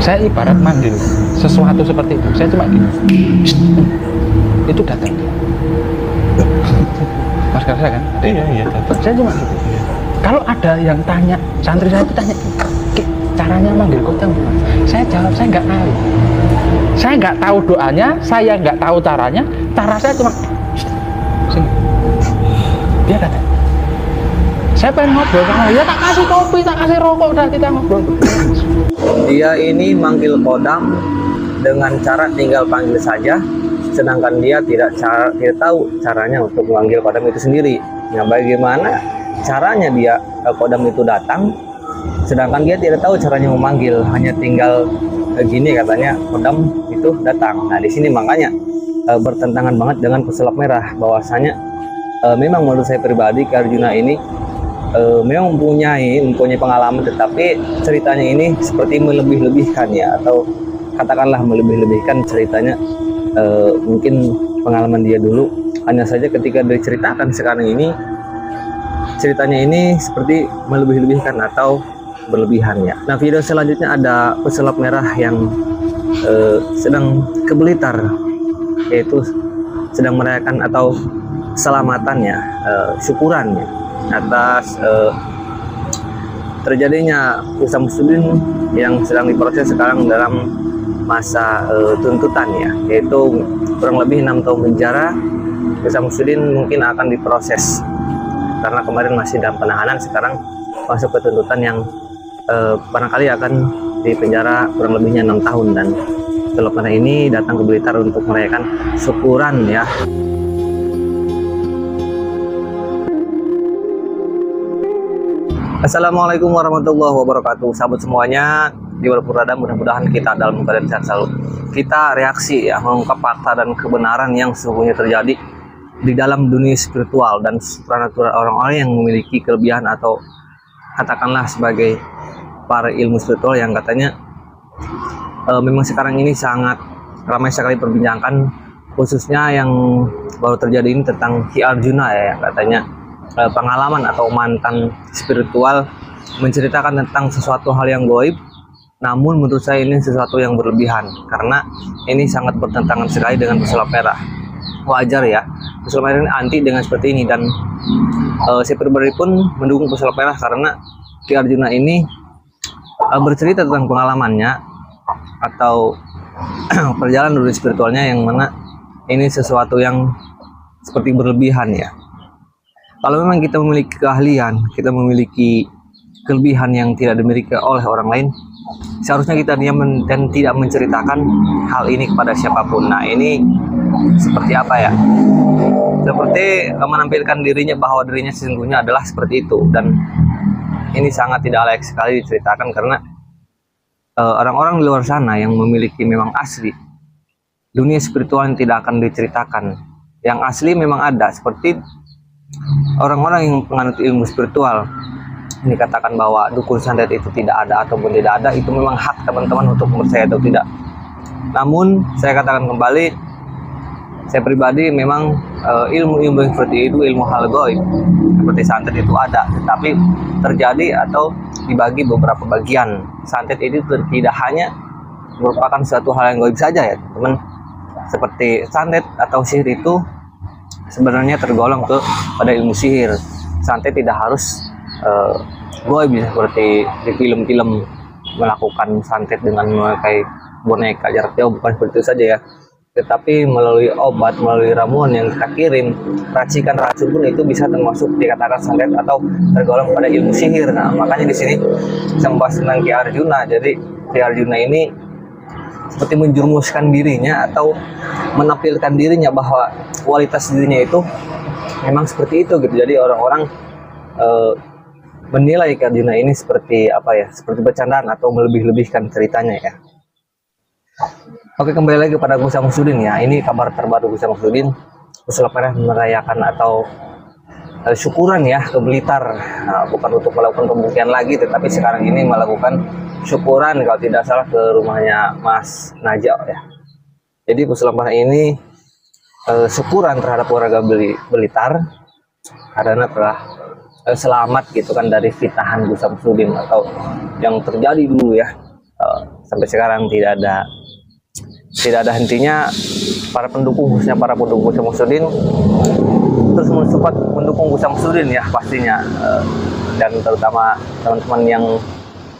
Saya ibarat manggil sesuatu seperti itu, saya cuma gini, "Psst," itu datang. Mas Karsa kan? Iya, datang. Saya cuma gitu. Kalau ada yang tanya, santri saya itu tanya, "Ki, caranya manggil kodam gimana?" Saya jawab, saya nggak tahu. Saya nggak tahu doanya, saya nggak tahu caranya. Cara saya cuma, "Psst, sini." Dia datang. Saya pengen ngobrol sama dia, tak kasih kopi, tak kasih rokok, udah kita ngobrol. Dia ini manggil kodam dengan cara tinggal panggil saja, sedangkan dia tidak tahu caranya untuk memanggil kodam itu sendiri. Nah, bagaimana caranya dia kodam itu datang, sedangkan dia tidak tahu caranya memanggil, hanya tinggal gini katanya kodam itu datang. Nah, di sini makanya bertentangan banget dengan pesulap merah, bahwasanya memang menurut saya pribadi Ki Arjuna ini memang mempunyai pengalaman, tetapi ceritanya ini seperti melebih-lebihkan ya, atau katakanlah melebih-lebihkan ceritanya. Mungkin pengalaman dia dulu, hanya saja ketika diceritakan sekarang ini ceritanya ini seperti melebih-lebihkan atau berlebihan ya. Nah, video selanjutnya ada pesulap merah yang sedang ke Blitar, yaitu sedang merayakan atau selamatannya, syukurannya atas terjadinya Ustaz Muslimin yang sedang diproses sekarang dalam masa tuntutan ya, yaitu kurang lebih 6 tahun penjara. Ustaz Muslimin mungkin akan diproses karena kemarin masih dalam penahanan, sekarang masuk ke tuntutan yang barangkali akan dipenjara kurang lebihnya 6 tahun. Dan pesulap merah ini datang ke Blitar untuk merayakan syukuran ya. Assalamualaikum warahmatullahi wabarakatuh, sahabat semuanya. Di walaupun berada, mudah-mudahan kita dalam keadaan sehat selalu. Kita reaksi ya, mengungkap fakta dan kebenaran yang sesungguhnya terjadi di dalam dunia spiritual dan supranatural, orang-orang yang memiliki kelebihan atau katakanlah sebagai para ilmu spiritual yang katanya memang sekarang ini sangat ramai sekali perbincangan, khususnya yang baru terjadi ini tentang Ki Arjuna ya, yang katanya pengalaman atau mantan spiritual menceritakan tentang sesuatu hal yang gaib. Namun menurut saya ini sesuatu yang berlebihan, karena ini sangat bertentangan sekali dengan pesulap merah. Wajar ya, pesulap merah ini anti dengan seperti ini, dan saya pribadi pun mendukung pesulap merah karena Ki Arjuna ini bercerita tentang pengalamannya atau perjalanan dunia spiritualnya, yang mana ini sesuatu yang seperti berlebihan ya. Kalau memang kita memiliki keahlian, kita memiliki kelebihan yang tidak dimiliki oleh orang lain, seharusnya kita diam dan tidak menceritakan hal ini kepada siapapun. Nah, ini seperti apa ya? Seperti menampilkan dirinya bahwa dirinya sesungguhnya adalah seperti itu, dan ini sangat tidak layak sekali diceritakan karena orang-orang di luar sana yang memiliki memang asli dunia spiritual yang tidak akan diceritakan. Yang asli memang ada, seperti orang-orang yang penganut ilmu spiritual dikatakan bahwa dukun santet itu tidak ada ataupun tidak ada, itu memang hak teman-teman untuk percaya atau tidak. Namun saya katakan kembali, saya pribadi memang ilmu-ilmu seperti itu, ilmu hal gaib seperti santet itu ada, tetapi terjadi atau dibagi beberapa bagian. Santet itu tidak hanya merupakan suatu hal yang gaib saja ya teman. Seperti santet atau sihir itu sebenarnya tergolong pada ilmu sihir. Santet tidak harus gaib seperti di film-film melakukan santet dengan memakai boneka jarak jauh, bukan seperti itu saja ya, tetapi melalui obat, melalui ramuan yang kita kirim, racikan racun pun itu bisa termasuk dikatakan santet atau tergolong pada ilmu sihir. Nah, makanya di sini saya membahas tentang Ki Arjuna. Jadi Ki Arjuna ini seperti menjurumuskan dirinya atau menampilkan dirinya bahwa kualitas dirinya itu memang seperti itu gitu. Jadi orang-orang menilai Ki Arjuna ini seperti apa ya, seperti bercandaan atau melebih-lebihkan ceritanya ya. Oke, kembali lagi kepada Ustaz Muslimin ya. Ini kabar terbaru Ustaz Muslimin, pesulap merah merayakan atau syukuran ya ke Blitar. Nah, bukan untuk melakukan pembuktian lagi, tetapi sekarang ini melakukan syukuran kalau tidak salah ke rumahnya Mas Najwa ya. Jadi pesulap merah ini syukuran terhadap warga Blitar karena telah selamat gitu kan dari fitnahan Ustaz Muslimin atau yang terjadi dulu ya. sampai sekarang tidak ada hentinya para pendukung, khususnya para pendukung Gus Syamsuddin terus mensupport mendukung Gus Syamsuddin ya pastinya. Dan terutama teman-teman yang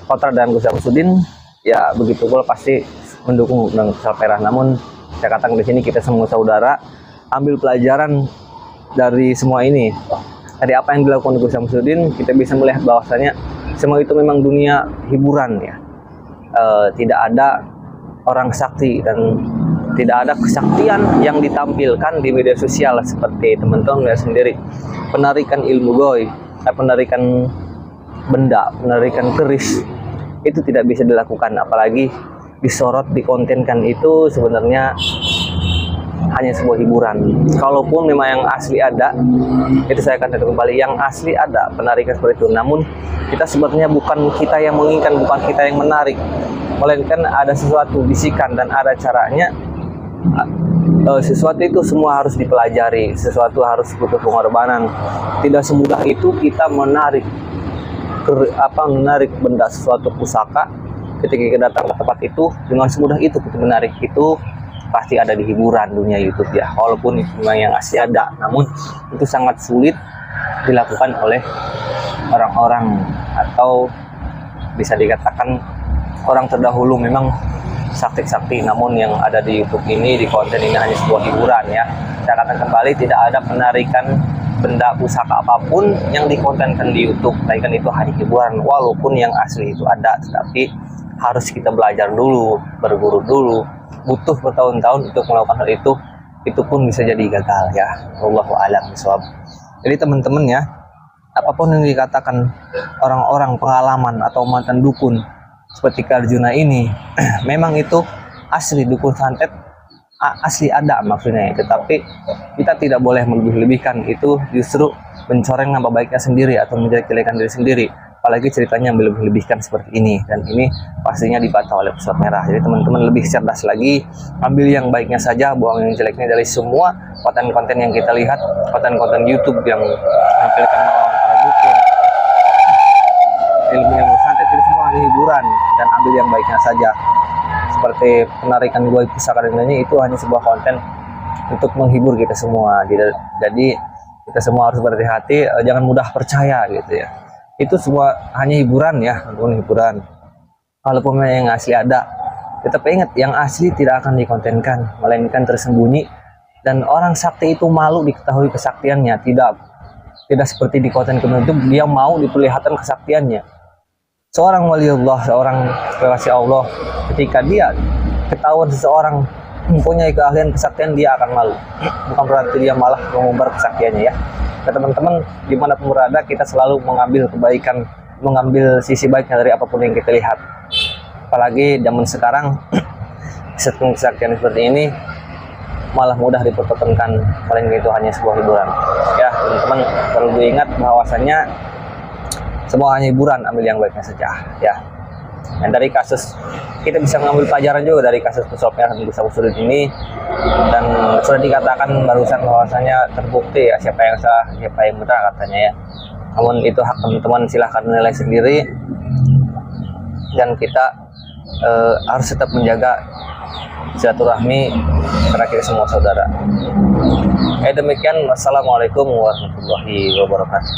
kontra dan Gus Syamsuddin ya begitu pula pasti mendukung Undang Salperah. Namun saya katakan di sini kita semua saudara, ambil pelajaran dari semua ini, dari apa yang dilakukan Gus Syamsuddin. Kita bisa melihat bahwasanya semua itu memang dunia hiburan ya. Tidak ada orang sakti dan tidak ada kesaktian yang ditampilkan di media sosial seperti teman-teman lihat sendiri, penarikan ilmu goib, penarikan benda, penarikan keris, itu tidak bisa dilakukan, apalagi disorot, dikontenkan. Itu sebenarnya hanya sebuah hiburan. Kalaupun memang yang asli ada, itu saya akan kembali, yang asli ada penarikan seperti itu. Namun kita sebenarnya bukan kita yang menginginkan, bukan kita yang menarik, melainkan ada sesuatu bisikan dan ada caranya. Sesuatu itu semua harus dipelajari, sesuatu harus butuh pengorbanan. Tidak semudah itu kita menarik benda, sesuatu pusaka. Ketika kita datang ke tempat itu, dengan semudah itu kita menarik itu. Pasti ada di hiburan dunia YouTube ya, walaupun itu memang yang asli ada, namun itu sangat sulit dilakukan oleh orang-orang, atau bisa dikatakan orang terdahulu memang sakti-sakti. Namun yang ada di YouTube ini, di konten ini hanya sebuah hiburan ya. Saya katakan kembali, tidak ada penarikan benda pusaka apapun yang dikontenkan di YouTube, melainkan itu hanya hiburan. Walaupun yang asli itu ada, tetapi harus kita belajar dulu, berguru dulu, butuh bertahun-tahun untuk melakukan hal itu pun bisa jadi gagal ya. Wallahu a'lam bishawab. Jadi teman-teman ya, apapun yang dikatakan orang-orang pengalaman atau mantan dukun seperti Arjuna ini, memang itu asli, dukun santet asli ada maksudnya, tetapi kita tidak boleh melebih-lebihkan. Itu justru mencoreng nama baiknya sendiri atau menjelek-jelekan diri sendiri, apalagi ceritanya melebih-lebihkan seperti ini, dan ini pastinya dibantah oleh Pusat Merah. Jadi teman-teman lebih cerdas lagi, ambil yang baiknya saja, buang yang jeleknya. Dari semua konten-konten yang kita lihat, konten-konten YouTube yang menampilkan melawan para dukun, ilmu santet, itu semua hanya hiburan, dan ambil yang baiknya saja. Seperti penarikan goib, pusaka dan lainnya, itu hanya sebuah konten untuk menghibur kita semua. Jadi kita semua harus berhati-hati, jangan mudah percaya gitu ya. Itu semua hanya hiburan ya, hiburan. Walaupun yang asli ada, tetap ingat yang asli tidak akan dikontenkan, melainkan tersembunyi. Dan orang sakti itu malu diketahui kesaktiannya, tidak seperti di konten itu dia mau diperlihatkan kesaktiannya. Seorang waliullah, seorang kekasih Allah, ketika dia ketahuan seseorang mempunyai keahlian kesaktian, dia akan malu. Bukan berarti dia malah mengumbar kesaktiannya ya. Teman-teman, dimanapun berada, kita selalu mengambil kebaikan, mengambil sisi baiknya dari apapun yang kita lihat. Apalagi zaman sekarang, kesaktian seperti ini malah mudah dipertontonkan, melainkan itu hanya sebuah hiburan. Ya teman-teman, perlu diingat bahwasanya semua hanya hiburan, ambil yang baiknya saja ya. Dan dari kasus, kita bisa mengambil pelajaran juga dari kasus Pusat Merah Gus Syamsuddin ini, dan sudah dikatakan barusan bahwasanya terbukti ya siapa yang salah, siapa yang benar katanya ya. Namun itu hak teman-teman, silahkan menilai sendiri, dan kita harus tetap menjaga silaturahmi karena kita semua saudara. Demikian, wassalamualaikum warahmatullahi wabarakatuh.